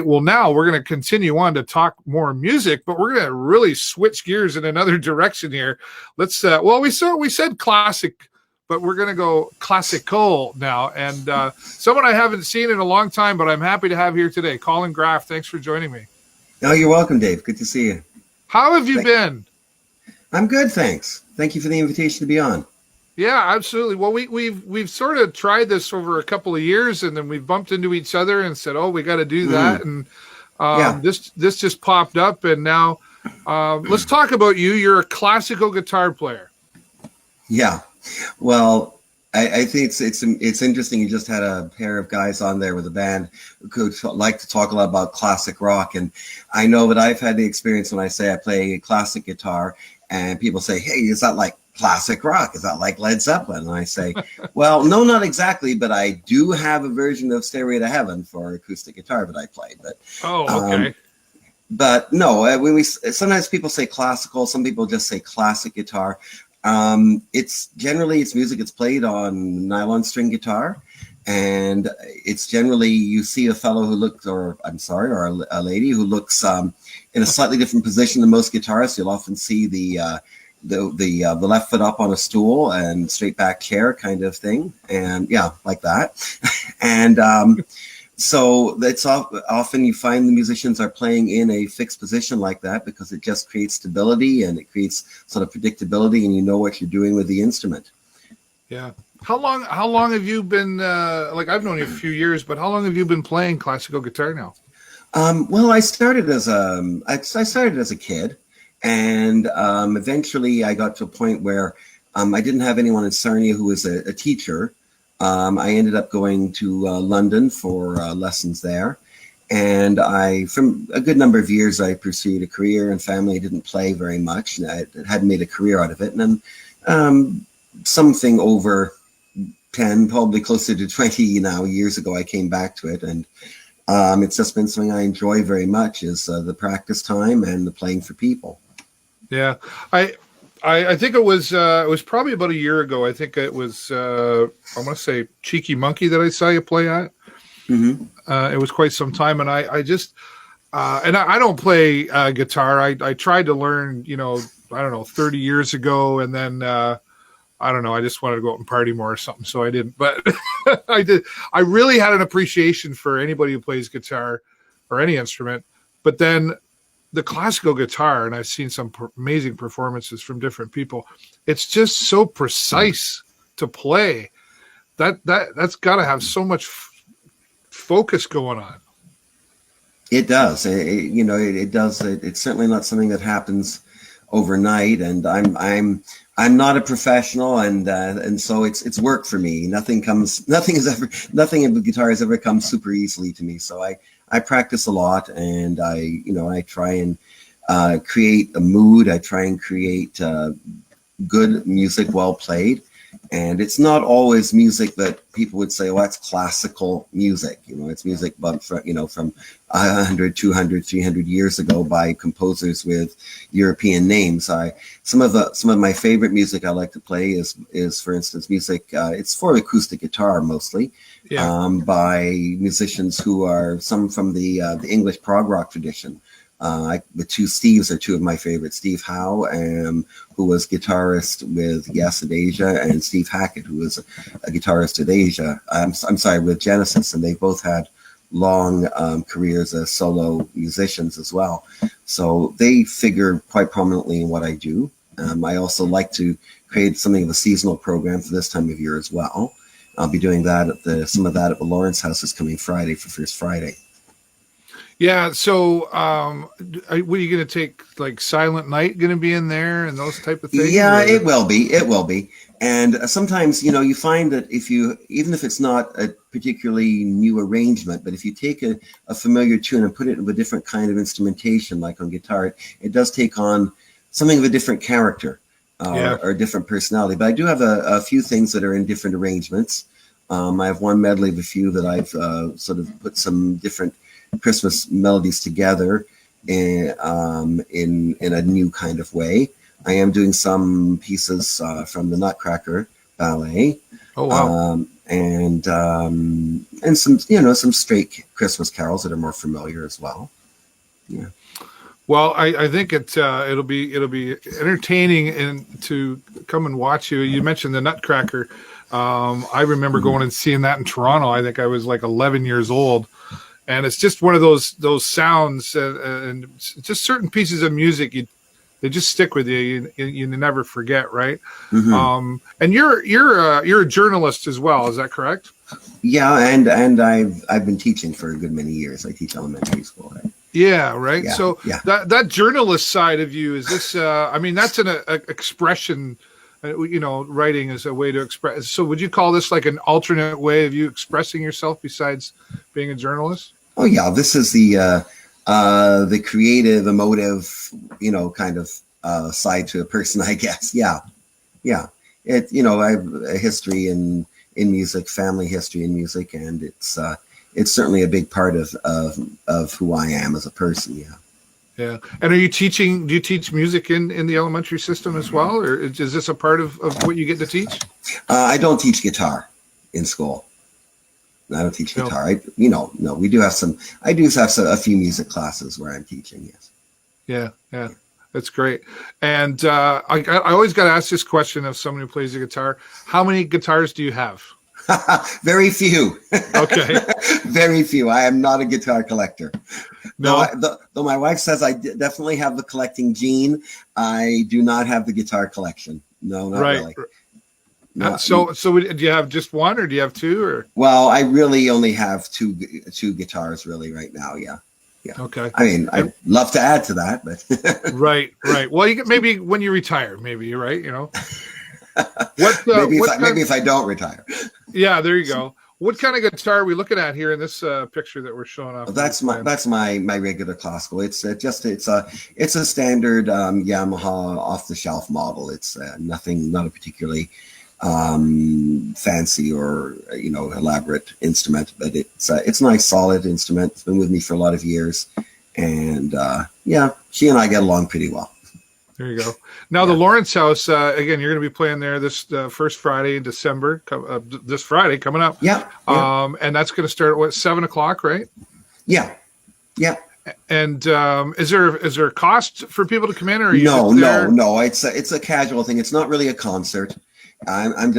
Well, now we're going to continue on to talk more music, but we're going to really switch gears in another direction here. Let's well, we said classic, but we're going to go classical now. And someone I haven't seen in a long time, but I'm happy to have here today, Colin Graf. Thanks for joining me. Oh, you're welcome, Dave. Good to see you. How have you been? I'm good, thanks. Thank you for the invitation to be on. Yeah, absolutely. Well, we've sort of tried this over a couple of years, and then we've bumped into each other and said, "Oh, we got to do that." And this just popped up, and now let's talk about you. You're a classical guitar player. Yeah. Well, I think it's interesting. You just had a pair of guys on there with a band who like to talk a lot about classic rock, and I know that I've had the experience when I say I play classic guitar, and people say, "Hey, is that like classic rock? Is that like Led Zeppelin?" And I say, well, no, not exactly, but I do have a version of Stairway to Heaven for acoustic guitar that I played. But okay. But no, when we sometimes people say classical, some people just say classic guitar. It's music that's played on nylon string guitar, and it's generally you see a fellow who looks, or a lady who looks in a slightly different position than most guitarists. You'll often see the left foot up on a stool and straight back chair kind of thing, and like that. And so that's often you find the musicians are playing in a fixed position like that because it just creates stability and it creates sort of predictability, and you know what you're doing with the instrument. Yeah. How long have you been like, I've known you a few years, but how long have you been playing classical guitar now? Well, I started as a kid. And eventually I got to a point where I didn't have anyone in Sarnia who was a teacher. I ended up going to London for lessons there. And from a good number of years, I pursued a career in family. I didn't play very much. And I hadn't made a career out of it. And then something over 10, probably closer to 20 years ago, I came back to it. And it's just been something I enjoy very much, is the practice time and the playing for people. Yeah, I think it was probably about a year ago. I think it was I want to say Cheeky Monkey that I saw you play at. Mm-hmm. It was quite some time, and I just and I don't play guitar. I tried to learn, 30 years ago, and then I don't know. I just wanted to go out and party more or something, so I didn't. But I did. I really had an appreciation for anybody who plays guitar or any instrument, but then the classical guitar, and I've seen some amazing performances from different people. It's just so precise to play. That's got to have so much focus going on. It does. It does. It's certainly not something that happens overnight. And I'm not a professional, and so it's work for me. Nothing in guitar has ever come super easily to me. So I practice a lot, and I try and create a mood. I try and create good music well played. And it's not always music that people would say, "Oh, that's classical music." It's music from 100, 200, 300 years ago by composers with European names. Some of my favorite music I like to play is for instance music. It's for acoustic guitar mostly, by musicians who are some from the English prog rock tradition. The two Steves are two of my favorites. Steve Howe, who was guitarist with Yes at Asia, and Steve Hackett, who was a guitarist at Asia. With Genesis, and they both had long careers as solo musicians as well. So they figure quite prominently in what I do. I also like to create something of a seasonal program for this time of year as well. I'll be doing that some of that at the Lawrence House this coming Friday for First Friday. Yeah. So, what are you going to take? Like Silent Night going to be in there and those type of things? Yeah, or? It will be. And sometimes, you find that even if it's not a particularly new arrangement, but if you take a familiar tune and put it in a different kind of instrumentation, like on guitar, it does take on something of a different character or a different personality. But I do have a few things that are in different arrangements. I have one medley of a few that I've sort of put some different Christmas melodies together in a new kind of way. I am doing some pieces from the Nutcracker Ballet. Oh, wow. and some some straight Christmas carols that are more familiar as well. Yeah. Well, I think it'll be entertaining and to come and watch you. You mentioned the Nutcracker. I remember going and seeing that in Toronto. I think I was like 11 years old, and it's just one of those sounds and just certain pieces of music they just stick with you. You never forget, right? Mm-hmm. And you're a journalist as well. Is that correct? Yeah, and I've been teaching for a good many years. I teach elementary school. Right? Yeah, right. Yeah, so yeah. that journalist side of you, is this? I mean, that's an expression. Writing is a way to express. So, would you call this like an alternate way of you expressing yourself besides being a journalist? Oh yeah, this is the creative, emotive, kind of side to a person, I guess. Yeah. It I have a history in music, family history in music, and it's certainly a big part of who I am as a person. Yeah. Yeah. And are you teaching? Do you teach music in the elementary system as well, or is this a part of what you get to teach? I don't teach guitar in school. I don't teach guitar. No. We do have some. I do have a few music classes where I'm teaching. Yes. Yeah. That's great. And I always got to ask this question of someone who plays the guitar: how many guitars do you have? Very few. Okay. Very few. I am not a guitar collector. No. Though my wife says I definitely have the collecting gene, I do not have the guitar collection. No, not really. No. So do you have just one, or do you have two? Or well, I really only have two guitars really right now. Yeah. Okay. I mean, I'd love to add to that, but right. Well, you maybe when you retire, maybe right. Maybe if I don't retire. Yeah, there you go. What kind of guitar are we looking at here in this picture that we're showing off? That's my regular classical. It's a standard Yamaha off the shelf model. It's not a particularly fancy or elaborate instrument, but it's a nice solid instrument. It's been with me for a lot of years, and she and I get along pretty well. There you go. Now, the Lawrence House, again, you're going to be playing there this first Friday in December, this Friday coming up. Yeah. And that's going to start at 7:00, right? Yeah. And is there a cost for people to come in, or are you no? It's a casual thing. It's not really a concert. I'm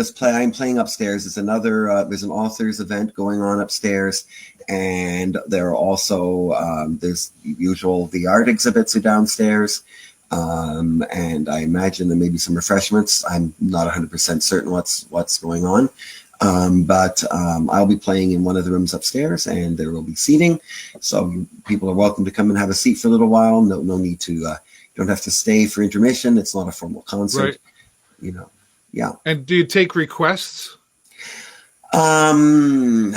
playing upstairs. It's there's an author's event going on upstairs, and there are also there's the art exhibits are downstairs. And I imagine there may be some refreshments. I'm not 100% certain what's going on. But I'll be playing in one of the rooms upstairs, and there will be seating. So people are welcome to come and have a seat for a little while. No need to, you don't have to stay for intermission. It's not a formal concert, right. Yeah. And do you take requests? As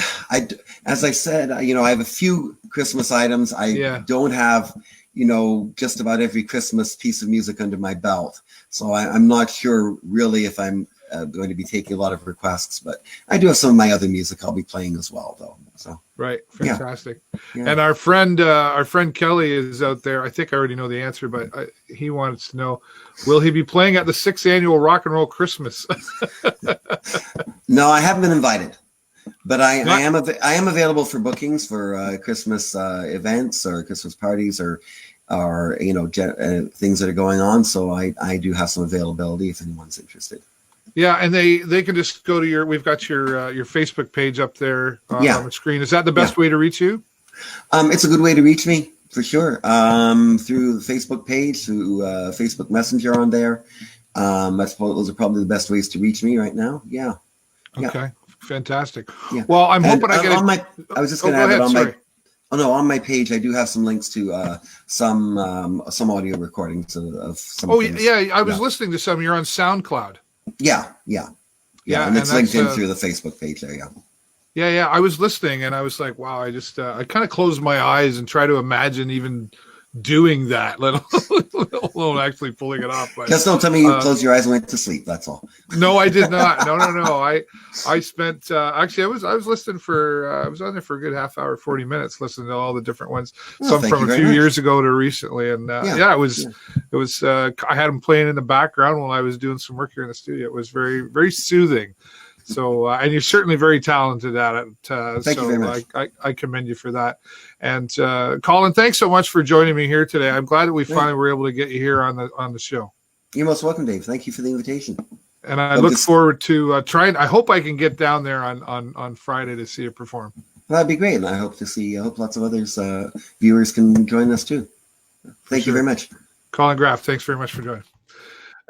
I said, I have a few Christmas items. I don't have, just about every Christmas piece of music under my belt. So I'm not sure really if I'm going to be taking a lot of requests, but I do have some of my other music I'll be playing as well, though. So right, fantastic. Yeah. And our friend Kelly is out there. I think I already know the answer, but he wants to know: will he be playing at the 6th annual Rock and Roll Christmas? No, I haven't been invited. But I am available for bookings for Christmas events or Christmas parties or things that are going on. So I do have some availability if anyone's interested. Yeah, and they can just go to we've got your Facebook page up there on the screen. Is that the best way to reach you? It's a good way to reach me for sure. Through the Facebook page, through Facebook Messenger on there. Those are probably the best ways to reach me right now. Yeah. Okay. Fantastic. Yeah. Well, I'm hoping I get I was just going to add it on my page. I do have some links to some audio recordings of some. Oh things. Yeah, I was listening to some. You're on SoundCloud. Yeah, and it's linked in through the Facebook page there. Yeah. I was listening, and I was like, wow. I just I kind of closed my eyes and try to imagine even doing that, let alone actually pulling it off. But, just don't tell me you closed your eyes and went to sleep. That's all. No, I did not. No. I spent actually I was listening for I was on there for a good half hour, 40 minutes, listening to all the different ones. Some from a few years ago to recently, and it was I had them playing in the background while I was doing some work here in the studio. It was very, very soothing. So, and you're certainly very talented at it. Thank you very much. I commend you for that. And Colin, thanks so much for joining me here today. I'm glad that we finally were able to get you here on the show. You're most welcome, Dave. Thank you for the invitation. And I look forward to trying. I hope I can get down there on Friday to see you perform. Well, that'd be great, and I hope lots of others viewers can join us too. Thank you very much. Colin Graf, thanks very much for joining.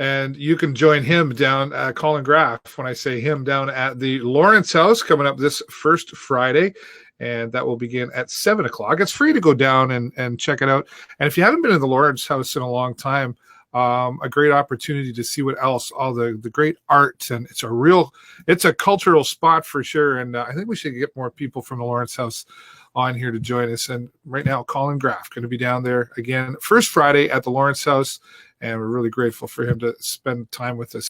And you can join him down at Colin Graf, when I say him, down at the Lawrence House coming up this first Friday. And that will begin at 7 o'clock. It's free to go down and check it out. And if you haven't been to the Lawrence House in a long time, a great opportunity to see what else, all the great art. And it's a cultural spot for sure. And I think we should get more people from the Lawrence House on here to join us. And right now, Colin Graf going to be down there again, first Friday at the Lawrence House. And we're really grateful for him to spend time with us